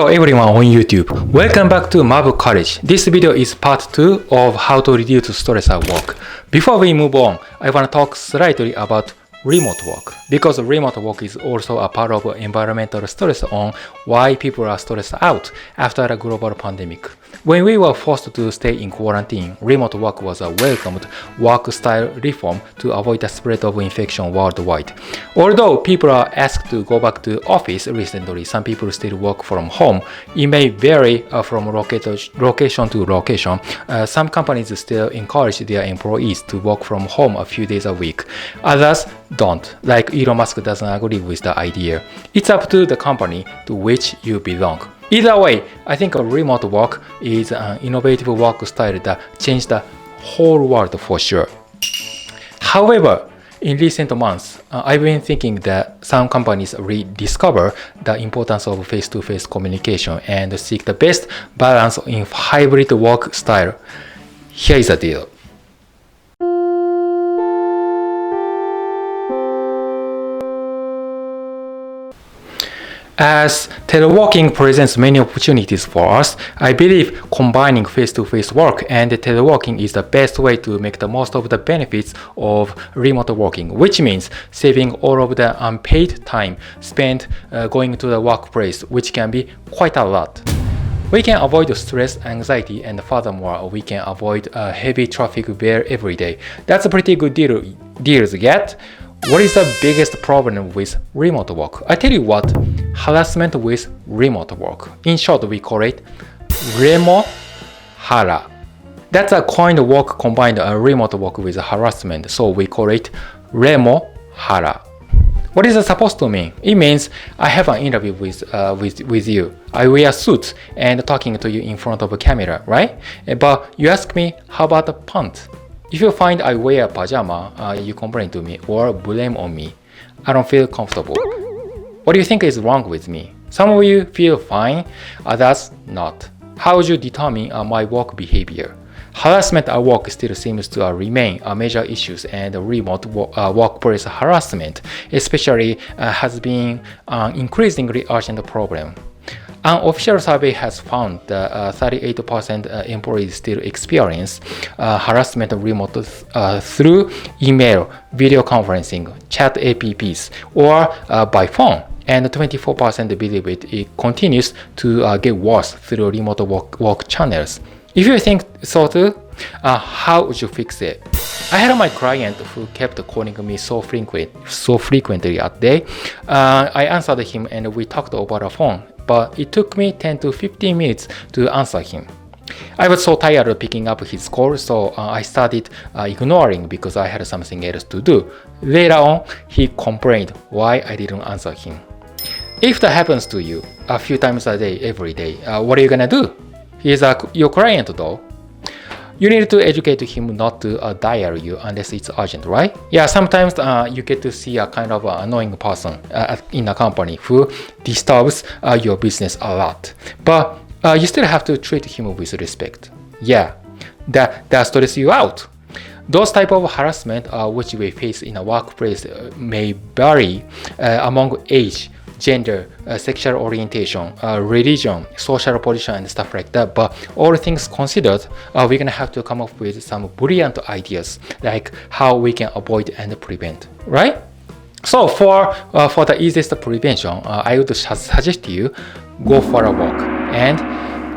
Hello everyone on YouTube. Welcome back to Mabu College. This video is part 2 of how to reduce stress at work. Before we move on, I want to talk slightly about remote work, because remote work is also a part of environmental stress on why people are stressed out after a global pandemic. When we were forced to stay in quarantine, remote work was a welcomed work style reform to avoid the spread of infection worldwide. Although people are asked to go back to office recently, some people still work from home. It may vary from location to location. Some companies still encourage their employees to work from home a few days a week. Others don't, like Elon Musk doesn't agree with the idea. It's up to the company to which you belong. Either way, I think remote work is an innovative work style that changed the whole world for sure. However, in recent months, I've been thinking that some companies rediscover the importance of face-to-face communication and seek the best balance in hybrid work style. Here is the deal. As teleworking presents many opportunities for us, I believe combining face-to-face work and teleworking is the best way to make the most of the benefits of remote working, which means saving all of the unpaid time spent going to the workplace, which can be quite a lot. We can avoid stress, anxiety, and furthermore, we can avoid heavy traffic there every day. That's a pretty good deals yet. What is the biggest problem with remote work? I tell you what, harassment with remote work. In short, we call it remo-hara. That's a coined work combined remote work with harassment, so we call it remo-hara. What is it supposed to mean? It means I have an interview with you. I wear suits and talking to you in front of a camera, right? But you ask me, how about the pants? If you find I wear pajama, you complain to me or blame on me. I don't feel comfortable. What do you think is wrong with me? Some of you feel fine, others not. How would you determine my work behavior? Harassment at work still seems to remain a major issue, and remote workplace harassment especially has been an increasingly urgent problem. An official survey has found that 38% employees still experience harassment remote through email, video conferencing, chat apps, or by phone. And 24% believe it continues to get worse through remote work channels. If you think so too, how would you fix it? I had my client who kept calling me so frequently a day. I answered him and we talked over the phone, but it took me 10 to 15 minutes to answer him. I was so tired of picking up his call, so I started ignoring because I had something else to do. Later on, he complained why I didn't answer him. If that happens to you a few times a day, every day, what are you gonna do? He is your client though. You need to educate him not to dial you unless it's urgent, right? Yeah, sometimes you get to see a kind of annoying person in a company who disturbs your business a lot. But you still have to treat him with respect. Yeah, that stresses you out. Those type of harassment which we face in a workplace may vary among age, gender, sexual orientation, religion, social position, and stuff like that. But all things considered, we're gonna have to come up with some brilliant ideas like how we can avoid and prevent, right? So for the easiest prevention, I would suggest you go for a walk and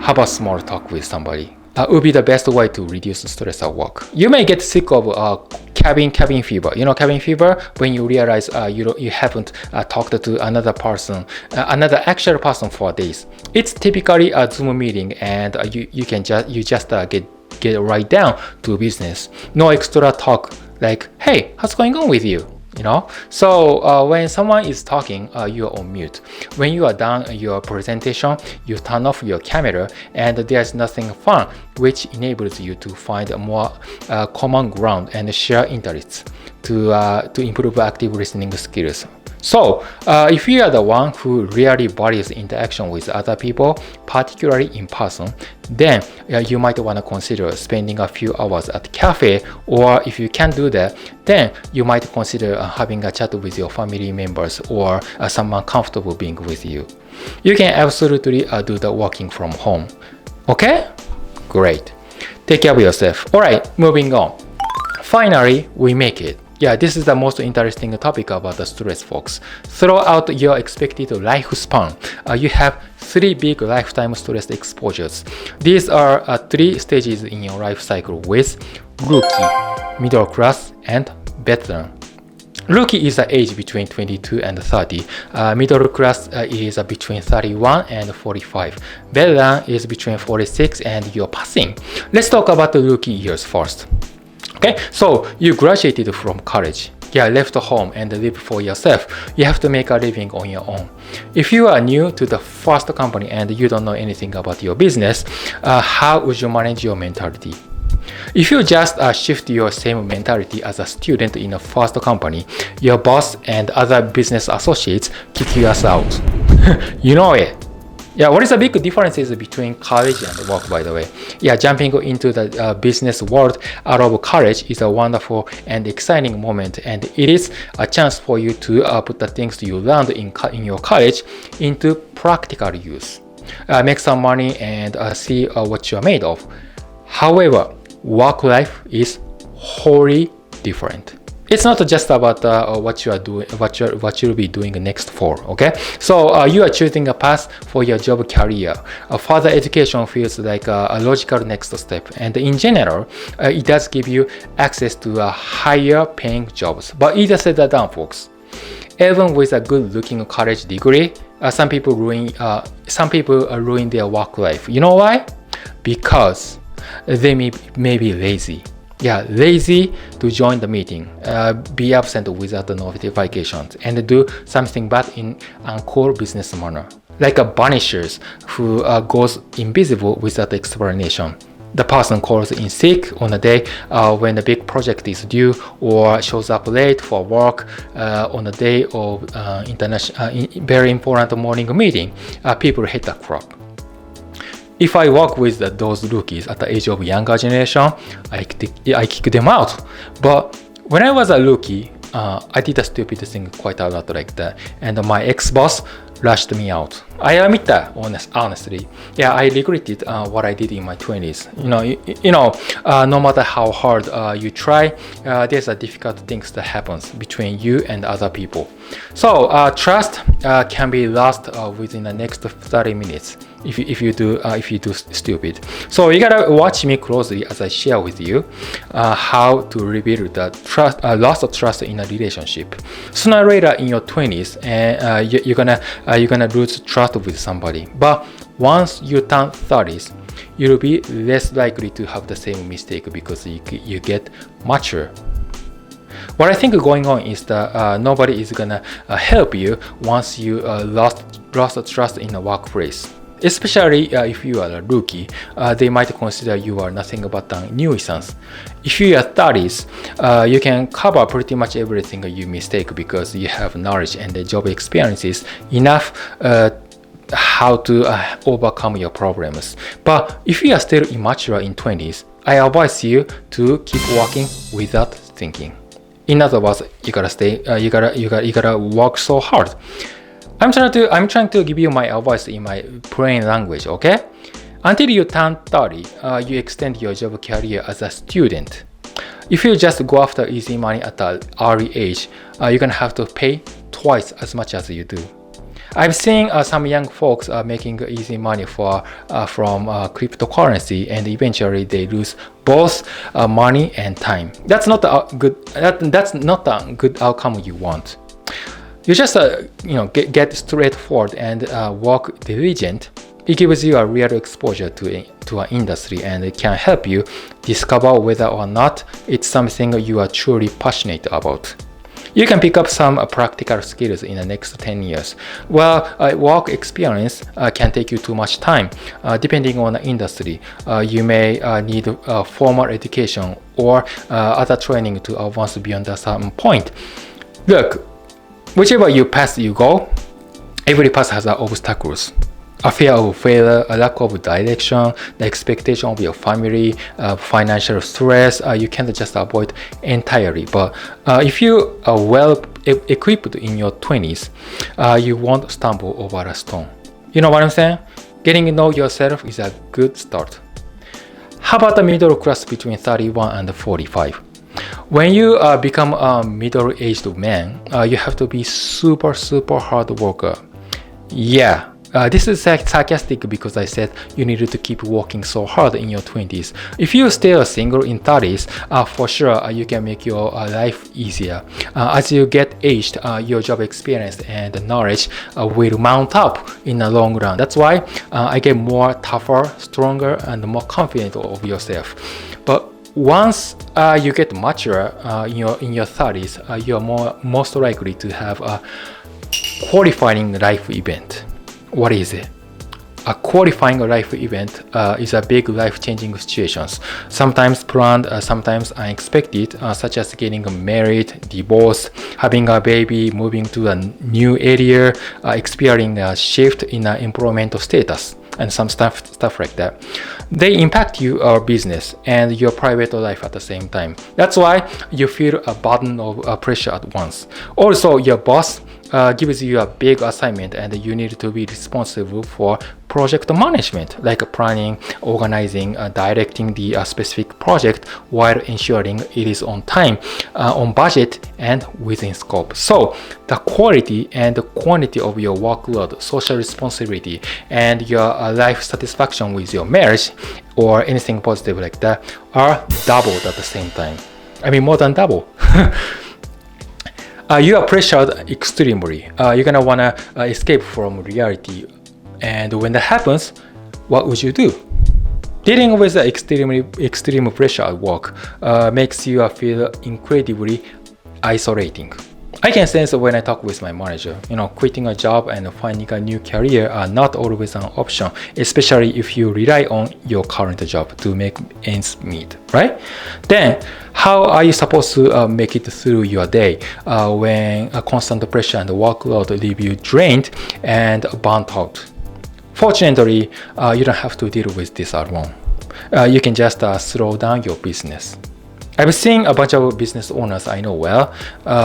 have a small talk with somebody. That would be the best way to reduce stress at work. You may get sick of cabin fever. You know cabin fever? When you realize you haven't talked to another another actual person for days. It's typically a Zoom meeting, and you just get right down to business. No extra talk like, hey, what's going on with you? You know, so when someone is talking, you're on mute. When you are done your presentation, you turn off your camera, and there's nothing fun, which enables you to find a more common ground and share interests to improve active listening skills. So, if you are the one who really values interaction with other people, particularly in person, then you might want to consider spending a few hours at a cafe, or if you can't do that, then you might consider having a chat with your family members or someone comfortable being with you. You can absolutely do the working from home. Okay? Great. Take care of yourself. Alright, moving on. Finally, we make it. Yeah, this is the most interesting topic about the stress, folks. Throughout your expected lifespan, you have 3 big lifetime stress exposures. These are 3 stages in your life cycle with rookie, middle class, and veteran. Rookie is the age between 22 and 30. Middle class is between 31 and 45. Veteran is between 46 and you're passing. Let's talk about the rookie years first. Okay, so you graduated from college. Yeah, left home and live for yourself. You have to make a living on your own. If you are new to the first company and you don't know anything about your business, how would you manage your mentality? If you just shift your same mentality as a student in a first company, your boss and other business associates kick your ass out. You know it. Yeah, what is the big differences between college and work, by the way? Yeah, jumping into the business world out of college is a wonderful and exciting moment, and it is a chance for you to put the things you learned in your college into practical use. Make some money and see what you are made of. However, work life is wholly different. It's not just about what you are doing, what you'll be doing next for. Okay, so you are choosing a path for your job career. Further education feels like a logical next step, and in general, it does give you access to higher paying jobs. But easier said than done, folks. Even with a good-looking college degree, some people ruin their work life. You know why? Because they may be lazy. Yeah, lazy to join the meeting, be absent without the notifications, and do something bad in uncool business manner. Like a vanishers who goes invisible without explanation. The person calls in sick on a day when the big project is due, or shows up late for work on a day of very important morning meeting. People hate the crap. If I work with those rookies at the age of younger generation, I kick them out. But when I was a rookie, I did a stupid thing quite a lot like that, and my ex-boss rushed me out. I admit that honestly. Yeah, I regretted what I did in my 20s. No matter how hard you try, there's a difficult things that happens between you and other people. So trust can be lost within the next 30 minutes. If you do stupid. So you gotta watch me closely as I share with you how to rebuild the trust, lost trust in a relationship. Sooner or later in your 20s, you're gonna lose trust with somebody. But once you turn 30s, you'll be less likely to have the same mistake because you get mature. What I think going on is that nobody is gonna help you once you lost trust in the workplace. Especially if you are a rookie, they might consider you are nothing but a nuisance. If you are 30s, you can cover pretty much everything you mistake because you have knowledge and the job experiences enough how to overcome your problems. But if you are still immature in 20s, I advise you to keep working without thinking. In other words, you gotta work so hard. I'm trying to give you my advice in my plain language, okay? Until you turn 30, you extend your job career as a student. If you just go after easy money at an early age, you're gonna have to pay twice as much as you do. I've seen some young folks making easy money from cryptocurrency, and eventually they lose both money and time. That's not a good outcome you want. You just get straightforward and work diligent. It gives you a real exposure to an industry, and it can help you discover whether or not it's something you are truly passionate about. You can pick up some practical skills in the next 10 years. Well, work experience can take you too much time. Depending on the industry, you may need formal education or other training to advance beyond a certain point. Look, Whichever you path you go, every path has obstacles. A fear of failure, a lack of direction, the expectation of your family, financial stress, you can't just avoid entirely. But if you are well equipped in your 20s, you won't stumble over a stone. You know what I'm saying? Getting to know yourself is a good start. How about the middle class between 31 and 45? When you become a middle-aged man, you have to be super hard worker. Yeah. This is sarcastic because I said you needed to keep working so hard in your 20s. If you stay single in 30s, for sure you can make your life easier. As you get aged, your job experience and knowledge will mount up in the long run. That's why I get more tougher, stronger, and more confident of yourself. But once you get mature in your 30s, you're most likely to have a qualifying life event. What is it? A qualifying life event is a big life-changing situations, sometimes planned, sometimes unexpected, such as getting married, divorced, having a baby, moving to a new area, experiencing a shift in employment status, and some stuff like that. They impact your business and your private life at the same time. That's why you feel a burden of pressure at once. Also, your boss gives you a big assignment and you need to be responsible for project management, like planning, organizing, directing the specific project while ensuring it is on time, on budget, and within scope. So the quality and the quantity of your workload, social responsibility, and your life satisfaction with your marriage or anything positive like that are doubled at the same time. I mean, more than double. You are pressured extremely. You're gonna wanna escape from reality. And when that happens, what would you do? Dealing with the extreme pressure at work makes you feel incredibly isolating. I can sense when I talk with my manager, quitting a job and finding a new career are not always an option, especially if you rely on your current job to make ends meet, right? Then, how are you supposed to make it through your day when a constant pressure and workload leave you drained and burnt out? Fortunately, you don't have to deal with this alone. You can just slow down your business. I've seen a bunch of business owners I know well.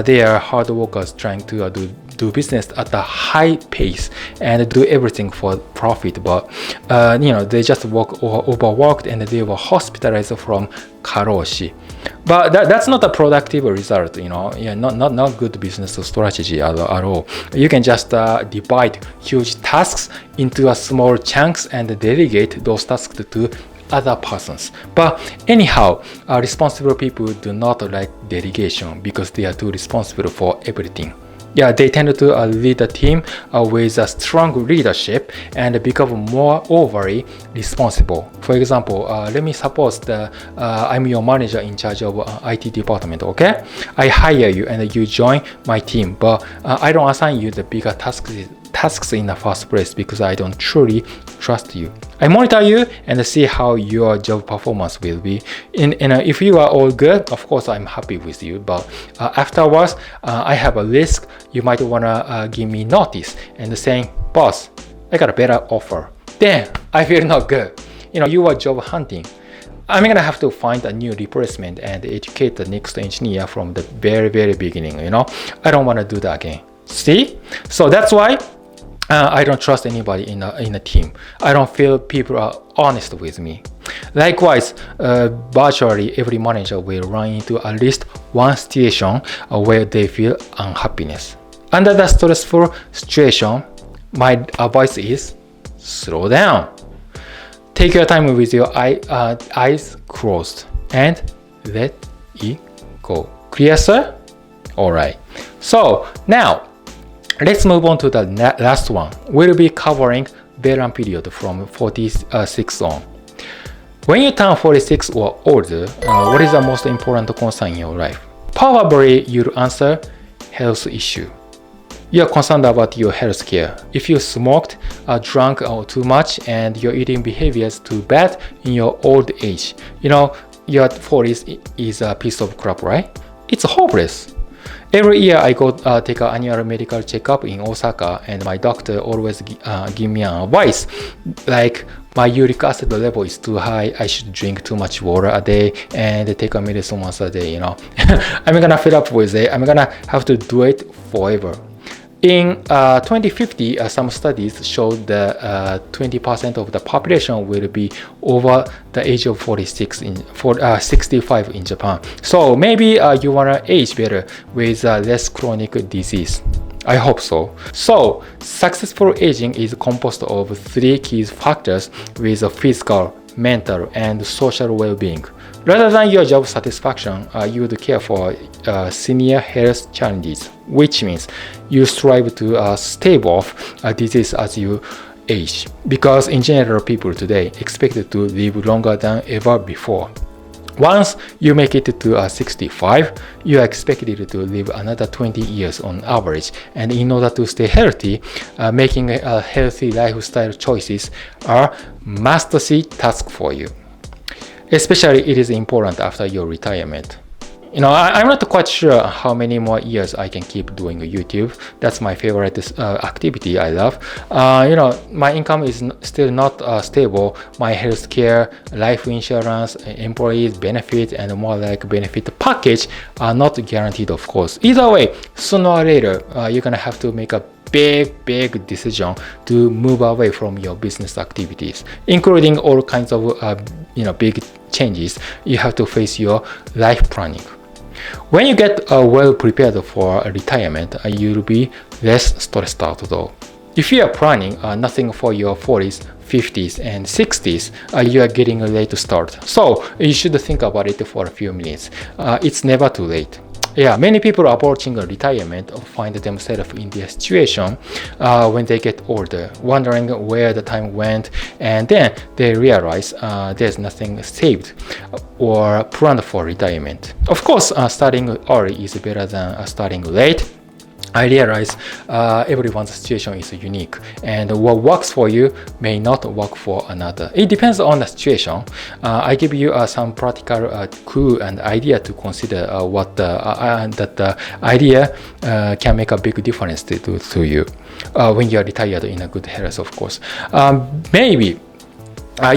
They are hard workers trying to do business at a high pace and do everything for profit, but they just work overworked and they were hospitalized from karoshi. But that's not a productive result, not good business strategy at all. You can just divide huge tasks into small chunks and delegate those tasks to other persons. But anyhow, responsible people do not like delegation because they are too responsible for everything. Yeah, they tend to lead a team with a strong leadership and become more overly responsible. For example, let me suppose that I'm your manager in charge of IT department, okay? I hire you and you join my team, but I don't assign you the bigger tasks in the first place because I don't truly trust you. I monitor you and see how your job performance will be. And if you are all good, of course I'm happy with you. But afterwards, I have a risk. You might wanna give me notice and saying, "Boss, I got a better offer." Then I feel not good. You are job hunting. I'm gonna have to find a new replacement and educate the next engineer from the very beginning. I don't want to do that again. See? So that's why I don't trust anybody in a team. I don't feel people are honest with me. Likewise, virtually every manager will run into at least one situation where they feel unhappiness. Under the stressful situation, my advice is slow down. Take your time with your eyes closed and let it go. Clear, sir? Alright. So now, let's move on to the last one. We'll be covering veteran period from 46 on. When you turn 46 or older, what is the most important concern in your life? Probably you'll answer health issue. You're concerned about your health care. If you smoked, drank too much, and your eating behavior is too bad in your old age, your 40s is a piece of crap, right? It's hopeless. Every year I go take an annual medical checkup in Osaka, and my doctor always give me advice like my uric acid level is too high, I should drink too much water a day and take a medicine once a day, I'm gonna fill up with it. I'm gonna have to do it forever. In 2050, some studies showed that 20% of the population will be over the age of 65 in Japan. So maybe you wanna age better with less chronic disease. I hope so. So, successful aging is composed of 3 key factors with physical, mental, and social well-being. Rather than your job satisfaction, you would care for senior health challenges, which means you strive to stave off disease as you age. Because in general, people today expected to live longer than ever before. Once you make it to 65, you are expected to live another 20 years on average. And in order to stay healthy, making a healthy lifestyle choices are must-see task for you. Especially it is important after your retirement. I'm not quite sure how many more years I can keep doing YouTube. That's my favorite activity I love. My income is still not stable. My healthcare, life insurance, employees benefit, and more like benefit package are not guaranteed, of course. Either way, sooner or later, you're gonna have to make a big decision to move away from your business activities, including all kinds of big changes. You have to face your life planning. When you get well prepared for retirement, you'll be less stressed out though. If you are planning nothing for your 40s, 50s, and 60s, you are getting late to start. So you should think about it for a few minutes. It's never too late. Yeah, many people approaching retirement find themselves in this situation when they get older, wondering where the time went, and then they realize there's nothing saved or planned for retirement. Of course, starting early is better than starting late. I realize everyone's situation is unique, and what works for you may not work for another. It depends on the situation. I give you some practical clue and idea to consider what that idea can make a big difference to you when you are retired in a good health, of course. Maybe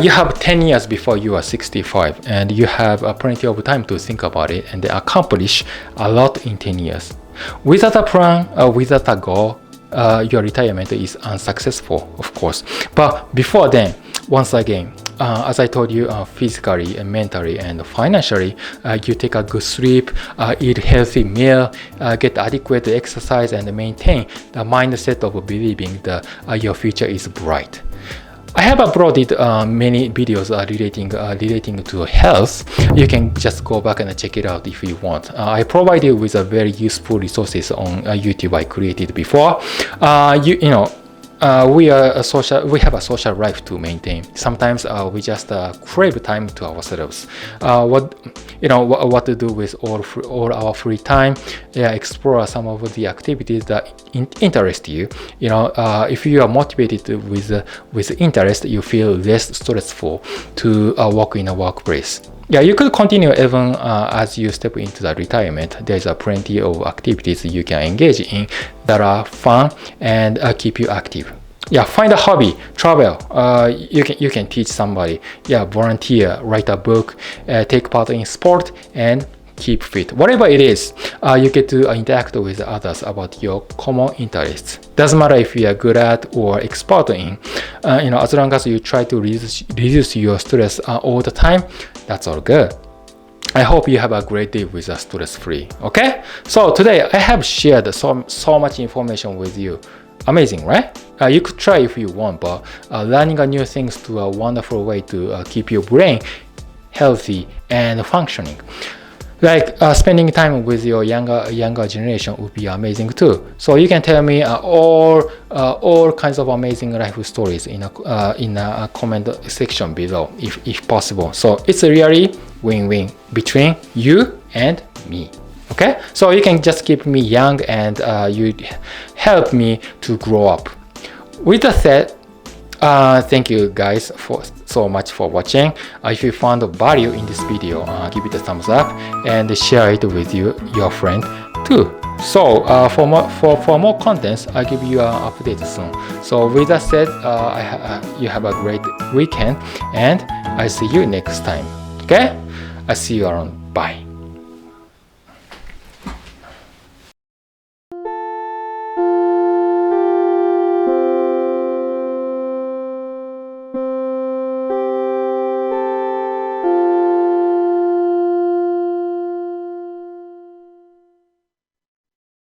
you have 10 years before you are 65, and you have plenty of time to think about it and accomplish a lot in 10 years. Without a plan, without a goal, your retirement is unsuccessful, of course. But before then, once again, as I told you, physically and mentally and financially, you take a good sleep, eat healthy meal, get adequate exercise, and maintain the mindset of believing that your future is bright. I have uploaded many videos relating to health. You can just go back and check it out if you want. I provide you with a very useful resources on YouTube I created before. We have a social life to maintain. Sometimes we just crave time to ourselves. What to do with all our free time? Yeah, explore some of the activities that interest you. If you are motivated with interest, you feel less stressful to work in a workplace. Yeah, you could continue even as you step into the retirement. There's plenty of activities you can engage in that are fun and keep you active. Yeah, find a hobby, travel. You can teach somebody. Yeah, volunteer, write a book, take part in sport, and keep fit. Whatever it is, you get to interact with others about your common interests. Doesn't matter if you are good at or expert in. As long as you try to reduce your stress all the time, that's all good. I hope you have a great day with stress-free. Okay? So today I have shared so much information with you. Amazing, right? You could try if you want, but learning new things is a wonderful way to keep your brain healthy and functioning. Like spending time with your younger generation would be amazing too. So you can tell me all kinds of amazing life stories in a comment section below, if possible. So it's a really win-win between you and me. Okay, so you can just keep me young and you help me to grow up. With that said, thank you guys so much for watching. If you found value in this video, give it a thumbs up and share it with your friend too. So for more contents, I give you an update soon. So with that said, you have a great weekend, and I see you next time. Okay? I see you around. Bye.